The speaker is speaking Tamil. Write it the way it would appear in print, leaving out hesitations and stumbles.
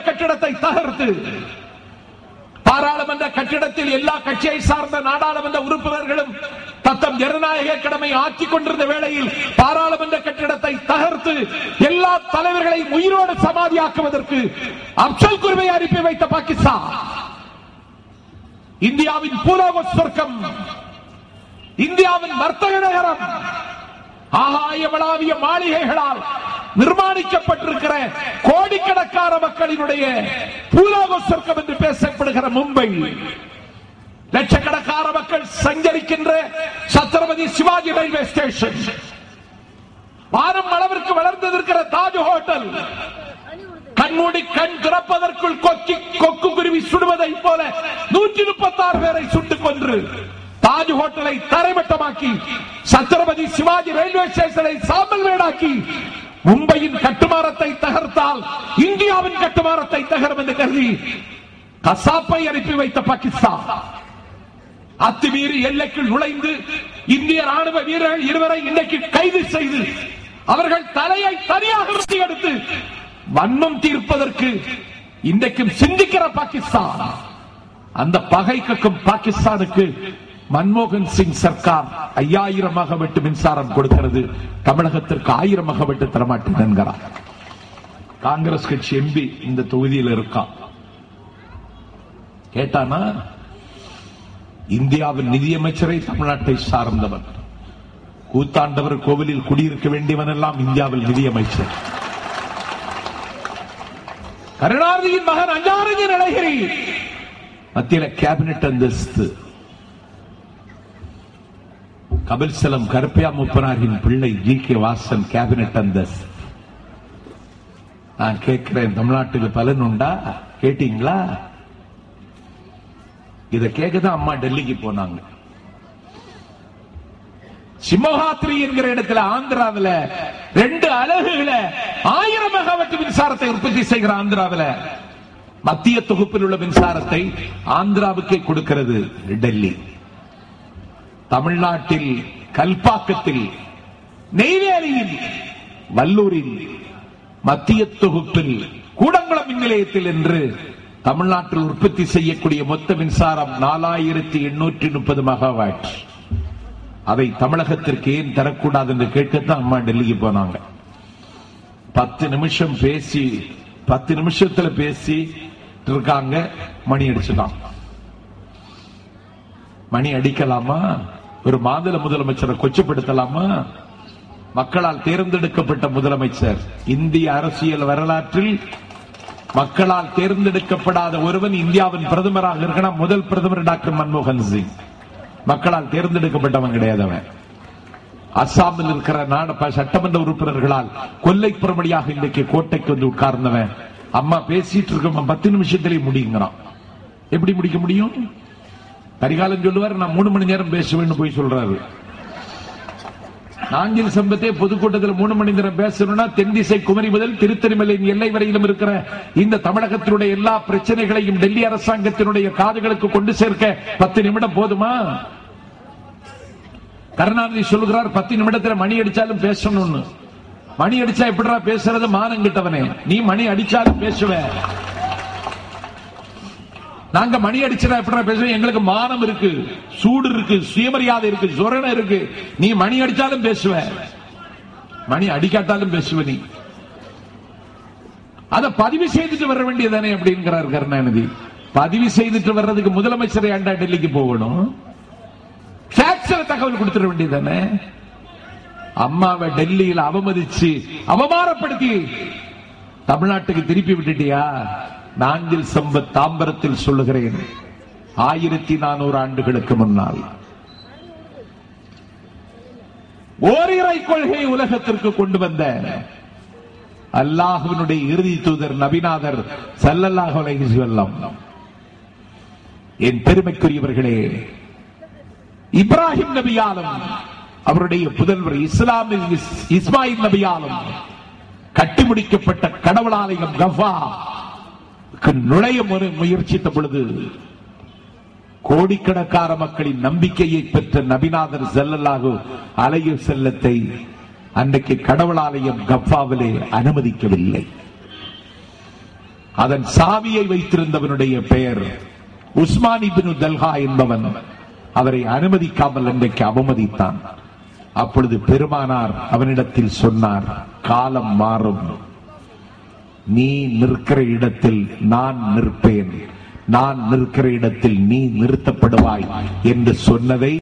கட்டிடத்தை தகர்த்து பாராளுமன்ற கட்டிடத்தில் எல்லா கட்சியை சார்ந்த நாடாளுமன்ற உறுப்பினர்களும் தத்தம் ஜனநாயக கடமை ஆற்றிக் கொண்டிருந்த வேளையில் பாராளுமன்ற கட்டிடத்தை தகர்த்து எல்லா தலைவர்களையும் உயிரோடு சமாதியாக்குவதற்கு அப்சல் குருவை அனுப்பி வைத்த பாகிஸ்தான் இந்தியாவின் பூலோக சொர்க்கம், இந்தியாவின் வர்த்தக நகரம், ஆகாயவளாவிய மாளிகைகளால் நிர்மாணிக்கப்பட்டிருக்கிற கோடிக்கணக்கான மக்களினுடைய பூலோக சொர்க்கம் என்று பேசப்படுகிற மும்பை, லட்சக்கணக்கான மக்கள் சஞ்சரிக்கின்ற சத்ரபதி சிவாஜி ரயில்வே ஸ்டேஷன், வானம் அளவிற்கு வளர்ந்திருக்கிற தாஜ் ஹோட்டல், கண்மூடி கண் திறப்பதற்குள் கொக்கு குருவி சுடுவதை போல 136 பேரை சுட்டுக் கொன்று தாஜ் ஹோட்டலை தரைமட்டமாக்கி சத்ரபதி சிவாஜி ரயில்வே ஸ்டேஷனை சாம்பல் வீடாக்கி மும்பையின் கட்டுமானத்தை தகர்த்தால் இந்தியாவின் கட்டுமானத்தை தகரும் என்று கருதி கசாப்பை அனுப்பி வைத்த பாகிஸ்தான் அத்துமீறி எல்லைக்குள் நுழைந்து இந்திய ராணுவ வீரர்கள் 2 பேரை இன்றைக்கு கைது செய்து அவர்கள் தலையை தனியாக நிறுத்தி எடுத்து வன்மம் தீர்ப்பதற்கு இன்றைக்கும் சிந்திக்கிற பாகிஸ்தான். அந்த பகை கக்கும் பாகிஸ்தானுக்கு மன்மோகன் சிங் சர்க்கார் 5000 மெகாவாட் மின்சாரம் கொடுக்கிறது, தமிழகத்திற்கு 1000 மெகாவாட் தரமாட்டேன் என்கிறார். காங்கிரஸ் கட்சி எம்பி இந்த தொகுதியில் இருக்கான். கேட்டானா, இந்தியாவின் நிதியமைச்சரை தமிழ்நாட்டை சார்ந்தவர், கூத்தாண்டவர் கோவிலில் குடியிருக்க வேண்டியவன் எல்லாம் இந்தியாவில் நிதியமைச்சர். கருணாநிதியின் மகன் அஞ்ஞானதி நலகிரி மத்தியில் கேபினெட் அந்தஸ்து. கபில்சலம் கருப்பையா முப்பனாரின் பிள்ளை ஜி.கே. வாசன் கேபினெட் அந்தஸ்து. நான் கேட்கிறேன், தமிழ்நாட்டுக்கு பலன் உண்டா? கேட்டீங்களா? இத கேட்கதான் அம்மா டெல்லிக்கு போனாங்க. சிம்மஹாத்ரி என்கிற இடத்துல ஆந்திராவில் 2 அலகுகளை 1000 மெகாவாட் மின்சாரத்தை உற்பத்தி செய்கிற ஆந்திராவில் மத்திய தொகுப்பில் உள்ள மின்சாரத்தை ஆந்திராவுக்கே கொடுக்கிறது டெல்லி. தமிழ்நாட்டில் கல்பாக்கத்தில், நெய்வேலியில், வல்லூரில் மத்திய தொகுப்பில் கூடங்குளம் மின் நிலையத்தில் என்று தமிழ்நாட்டில் உற்பத்தி செய்யக்கூடிய மொத்த மின்சாரம் 4830 மெகாவாட். அதை தமிழகத்திற்கு ஏன் தரக்கூடாது என்று கேட்கத்தான் அம்மா டெல்லிக்கு போனாங்க. 10 நிமிஷம் பேசி 10 நிமிஷத்துல பேசி இருக்காங்க. மணி அடிச்சுட்டான். மணி அடிக்கலாமா? ஒரு மாநில முதலமைச்சரை கொச்சப்படுத்தலாமா? மக்களால் தேர்ந்தெடுக்கப்பட்ட முதலமைச்சர். இந்திய அரசியல் வரலாற்றில் மக்களால் தேர்ந்தெடுக்கப்படாத ஒருவன் இந்தியாவின் பிரதமராக இருக்கணும். முதல் பிரதமர் டாக்டர் மன்மோகன் சிங். மக்களால் தேர்ந்தெடுக்கப்பட்டவன் கிடையாதவன். அஸ்ஸாமில் இருக்கிற சட்டமன்ற உறுப்பினர்களால் கொல்லைப்புறமடியாக இன்றைக்கு கோட்டைக்கு வந்து உட்கார்ந்தவன். அம்மா பேசிட்டு இருக்க 10 நிமிஷத்திலே முடியுங்கிறான். எப்படி முடிக்க முடியும்? கரிகாலன் சொல்லுவார், நான் 3 மணி நேரம் பேசுவேன்னு போய் சொல்றாரு. நாஞ்சில் சம்பத்தே பொதுக்கூட்டத்தில் 3 மணி நேரம் பேசணும்னா தென் திசை குமரி முதல் திருத்தணிமலையின் எல்லை வரையிலும் இருக்கிற இந்த தமிழகத்தினுடைய எல்லா பிரச்சனைகளையும் டெல்லி அரசாங்கத்தினுடைய காதுகளுக்கு கொண்டு சேர்க்க 10 நிமிடம் போதுமா? கருணாநிதி சொல்லுகிறார் 10 நிமிடத்தில் மணி அடிச்சாலும் பேசணும்னு. மணி அடிச்சா எப்படிடா பேசுறது? மானம் கிட்டவனே, நீ மணி அடிச்சாலும் பேசுவ. நாங்க மணி அடிச்சா எப்படிடா பேசுவோம்? எங்களுக்கு மானம் இருக்கு, சூடு இருக்கு, சுயமரியாதை இருக்கு, சொரணை இருக்கு. நீ மணி அடிச்சாலும் பேசுவ, மணி அடிக்காட்டாலும் பேசுவ. நீ அதை பதிவு செய்துட்டு வர வேண்டியதானே அப்படிங்கிறார் கருணாநிதி. பதிவு செய்துட்டு வர்றதுக்கு முதலமைச்சரை ஆண்டா டெல்லிக்கு போகணும்? தகவல் கொடுத்துட வேண்டியதானே? அம்மாவை டெல்லியில் அவமதிச்சு அவமானப்படுத்தி தமிழ்நாட்டுக்கு திருப்பி விட்டுட்டியா? நாஞ்சில் சம்பத் தாம்பரத்தில் சொல்லுகிறேன், 1400 ஆண்டுகளுக்கு முன்னால் ஓரிரை கொள்கை உலகத்திற்கு கொண்டு வந்த அல்லாஹ்வினுடைய இறுதி தூதர் நபிநாதர் ஸல்லல்லாஹு அலைஹி வஸல்லம், என் பெருமைக்குரியவர்களே, இப்ராஹிம் நபியாலும் அவருடைய புதல்வர் இஸ்மாயில் நபியாலும் கட்டி முடிக்கப்பட்ட கடவுளாலயம் கஃபா நுழைய முயற்சித்த பொழுது கோடிக்கணக்கான மக்களின் நம்பிக்கையை பெற்ற நபிநாதர் ஸல்லல்லாஹு அலைஹி வஸல்லத்தை அன்றைக்கு கடவுளாலயம் கஃபாவிலே அனுமதிக்கவில்லை. அதன் சாவியை வைத்திருந்தவனுடைய பெயர் உஸ்மான் இப்னு தல்ஹா என்பவன். அவரை அனுமதிக்காமல் அன்றைக்கு அவமதித்தான். அப்பொழுது பெருமானார் அவனிடத்தில் சொன்னார், காலம் மாறும், நீ நிற்கிற இடத்தில் நான் நிற்பேன், நான் நிற்கிற இடத்தில் நீ நிறுத்தப்படுவாய் என்று சொன்னதை